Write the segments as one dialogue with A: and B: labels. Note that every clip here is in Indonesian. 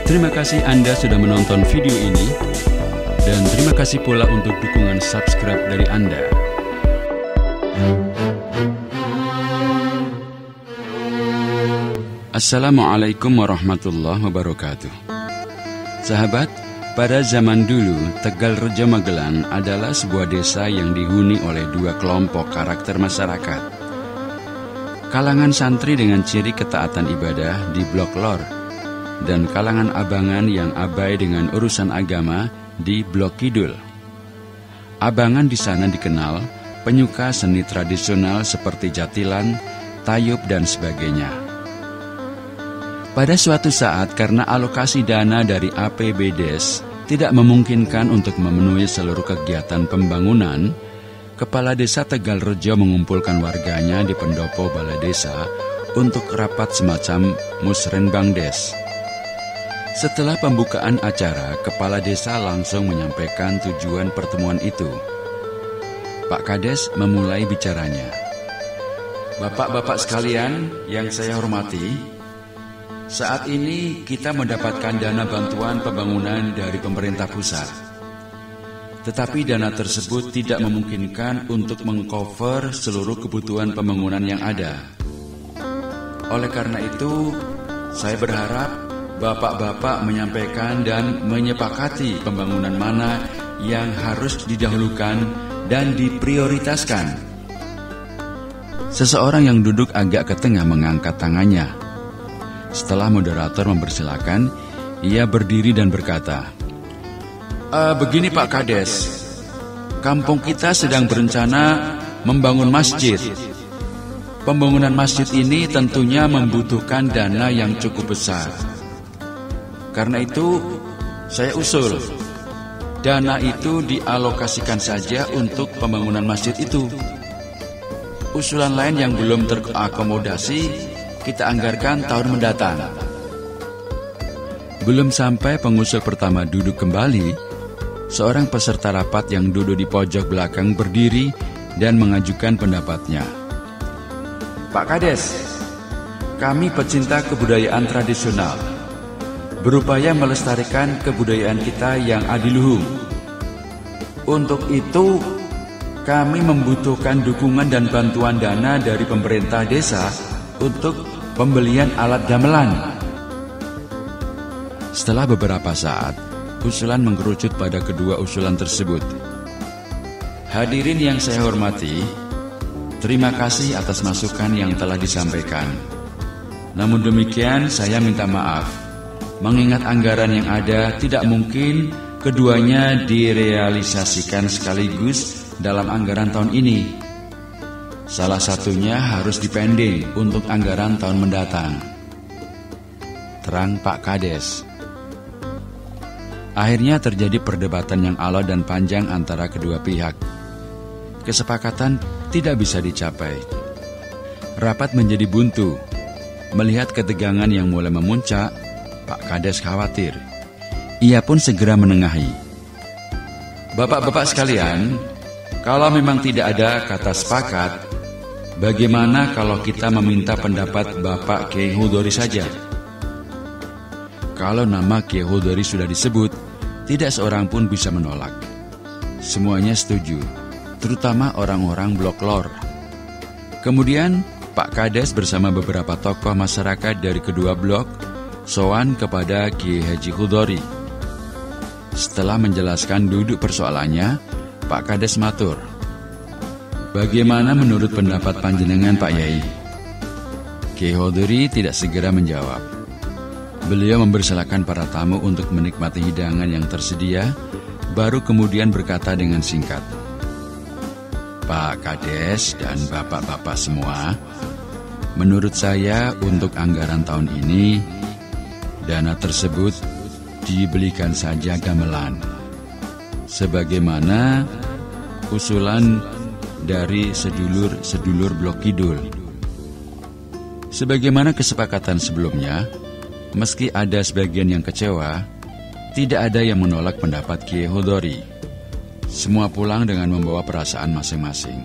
A: Terima kasih Anda sudah menonton video ini, dan terima kasih pula untuk dukungan subscribe dari Anda. Assalamualaikum warahmatullahi wabarakatuh. Sahabat, pada zaman dulu, Tegal Rejo Magelang adalah sebuah desa yang dihuni oleh dua kelompok karakter masyarakat. Kalangan santri dengan ciri ketaatan ibadah di Blok Lor, dan kalangan abangan yang abai dengan urusan agama di Blok Kidul. Abangan di sana dikenal penyuka seni tradisional seperti jatilan, tayub, dan sebagainya. Pada suatu saat, karena alokasi dana dari APBDes tidak memungkinkan untuk memenuhi seluruh kegiatan pembangunan, Kepala Desa Tegal Rejo mengumpulkan warganya di pendopo balai desa untuk rapat semacam musrenbang des. Setelah pembukaan acara, Kepala Desa langsung menyampaikan tujuan pertemuan itu. Pak Kades memulai bicaranya. Bapak-bapak sekalian yang saya hormati, saat ini kita mendapatkan dana bantuan pembangunan dari pemerintah pusat. Tetapi dana tersebut tidak memungkinkan untuk mengcover seluruh kebutuhan pembangunan yang ada. Oleh karena itu, saya berharap Bapak-bapak menyampaikan dan menyepakati pembangunan mana yang harus didahulukan dan diprioritaskan. Seseorang yang duduk agak ke tengah mengangkat tangannya. Setelah moderator mempersilakan, ia berdiri dan berkata, begini Pak Kades, kampung kita sedang berencana membangun masjid. Pembangunan masjid ini tentunya membutuhkan dana yang cukup besar. Karena itu, saya usul, dana itu dialokasikan saja untuk pembangunan masjid itu. Usulan lain yang belum terakomodasi, kita anggarkan tahun mendatang. Belum sampai pengusul pertama duduk kembali, seorang peserta rapat yang duduk di pojok belakang berdiri dan mengajukan pendapatnya. Pak Kades, kami pecinta kebudayaan tradisional, berupaya melestarikan kebudayaan kita yang adiluhung. Untuk itu, kami membutuhkan dukungan dan bantuan dana dari pemerintah desa untuk pembelian alat gamelan. Setelah beberapa saat, usulan mengerucut pada kedua usulan tersebut. Hadirin yang saya hormati, terima kasih atas masukan yang telah disampaikan. Namun demikian, saya minta maaf. Mengingat anggaran yang ada, tidak mungkin keduanya direalisasikan sekaligus dalam anggaran tahun ini. Salah satunya harus dipending untuk anggaran tahun mendatang. Terang Pak Kades. Akhirnya terjadi perdebatan yang alot dan panjang antara kedua pihak. Kesepakatan tidak bisa dicapai. Rapat menjadi buntu. Melihat ketegangan yang mulai memuncak, Pak Kades khawatir. Ia pun segera menengahi. Bapak-bapak sekalian, kalau memang tidak ada kata sepakat, bagaimana kalau kita meminta pendapat Bapak Kiai Hudori saja? Kalau nama Kiai Hudori sudah disebut, tidak seorang pun bisa menolak. Semuanya setuju, terutama orang-orang Blok Lor. Kemudian, Pak Kades bersama beberapa tokoh masyarakat dari kedua blok sowan kepada Kiai Haji Hudori. Setelah menjelaskan duduk persoalannya, Pak Kades matur, bagaimana menurut pendapat panjenengan Pak Yai? Kiai Hudori tidak segera menjawab. Beliau mempersilakan para tamu untuk menikmati hidangan yang tersedia, baru kemudian berkata dengan singkat, Pak Kades dan bapak-bapak semua, menurut saya untuk anggaran tahun ini, dana tersebut dibelikan saja gamelan, sebagaimana usulan dari sedulur-sedulur Blok Kidul. Sebagaimana kesepakatan sebelumnya, meski ada sebagian yang kecewa, tidak ada yang menolak pendapat Kiai Hudori. Semua pulang dengan membawa perasaan masing-masing.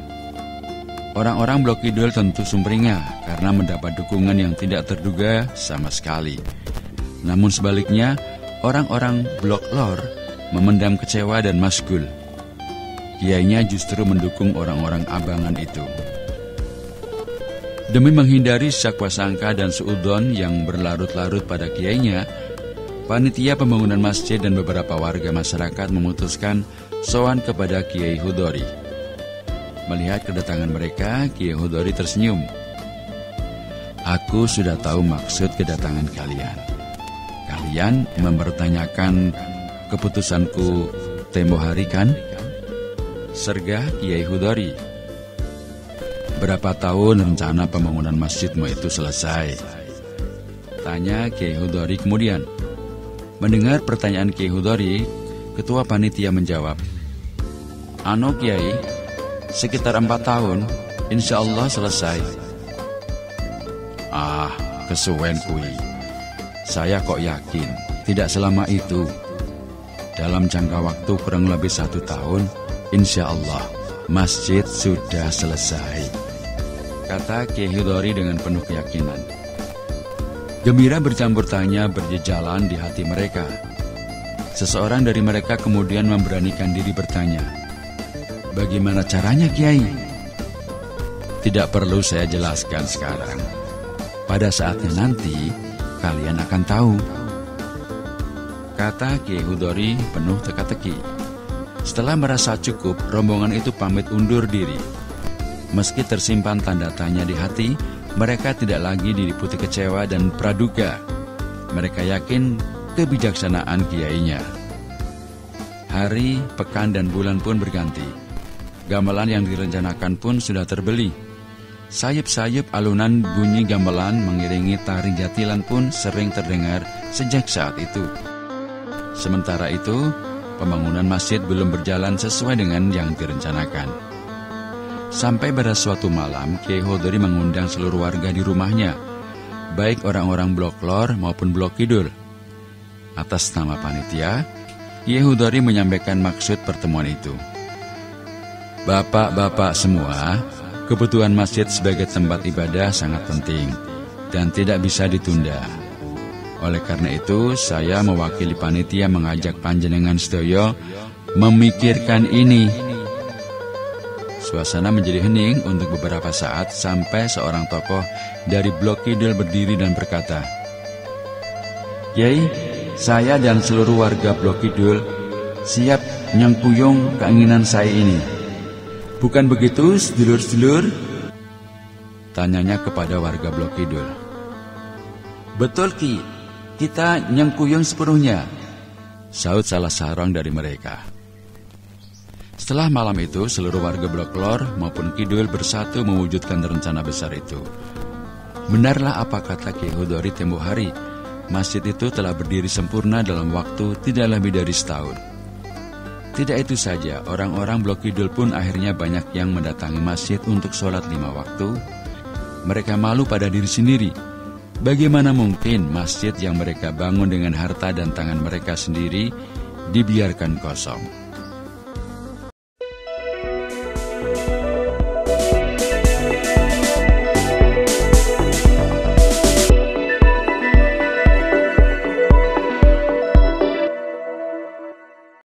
A: Orang-orang Blok Kidul tentu sumringah karena mendapat dukungan yang tidak terduga sama sekali. Namun sebaliknya, orang-orang Blok Lor memendam kecewa dan masgul. Kiainya justru mendukung orang-orang abangan itu. Demi menghindari sakwa sangka dan suudzon yang berlarut-larut pada kiainya, panitia pembangunan masjid dan beberapa warga masyarakat memutuskan sowan kepada Kiai Hudori. Melihat kedatangan mereka, Kiai Hudori tersenyum. "Aku sudah tahu maksud kedatangan kalian. Kalian mempertanyakan keputusanku tempo hari kan?" Sergah Kiai Hudori. "Berapa tahun rencana pembangunan masjidmu itu selesai?" tanya Kiai Hudori kemudian. Mendengar pertanyaan Kiai Hudori, ketua panitia menjawab, "Anu Kiai, sekitar 4 tahun, insya Allah selesai." "Ah, kesuwen kui. Saya kok yakin tidak selama itu. Dalam jangka waktu kurang lebih 1 tahun, insya Allah masjid sudah selesai," kata Kiai Hudori dengan penuh keyakinan. Gembira bercampur tanya berjejalan di hati mereka. Seseorang dari mereka kemudian memberanikan diri bertanya, "Bagaimana caranya, Kiai?" "Tidak perlu saya jelaskan sekarang. Pada saatnya nanti, kalian akan tahu," kata Kiai Hudori penuh teka-teki. Setelah merasa cukup, rombongan itu pamit undur diri. Meski tersimpan tanda tanya di hati, mereka tidak lagi diliputi kecewa dan praduga. Mereka yakin kebijaksanaan kiainya. Hari, pekan, dan bulan pun berganti. Gamelan yang direncanakan pun sudah terbeli. Sayup-sayup alunan bunyi gamelan mengiringi tari jatilan pun sering terdengar sejak saat itu. Sementara itu, pembangunan masjid belum berjalan sesuai dengan yang direncanakan. Sampai pada suatu malam, Kiai Hudori mengundang seluruh warga di rumahnya, baik orang-orang Blok Lor maupun Blok Kidul. Atas nama panitia, Kiai Hudori menyampaikan maksud pertemuan itu. "Bapak-bapak semua, kebutuhan masjid sebagai tempat ibadah sangat penting dan tidak bisa ditunda. Oleh karena itu, saya mewakili panitia mengajak panjenengan sedaya memikirkan ini." Suasana menjadi hening untuk beberapa saat sampai seorang tokoh dari Blok Kidul berdiri dan berkata, "Kiai, saya dan seluruh warga Blok Kidul siap nyengkuyung keinginan saya ini. Bukan begitu, sedulur-sedulur?" tanyanya kepada warga Blok Kidul. "Betul Ki, kita nyengkuyung sepenuhnya," saut salah seorang dari mereka. Setelah malam itu, seluruh warga Blok Lor maupun Kidul bersatu mewujudkan rencana besar itu. Benarlah apa kata Kiai Hudori tempo hari, masjid itu telah berdiri sempurna dalam waktu tidak lebih dari setahun. Tidak itu saja, orang-orang Blok Kidul pun akhirnya banyak yang mendatangi masjid untuk sholat 5 waktu. Mereka malu pada diri sendiri. Bagaimana mungkin masjid yang mereka bangun dengan harta dan tangan mereka sendiri dibiarkan kosong?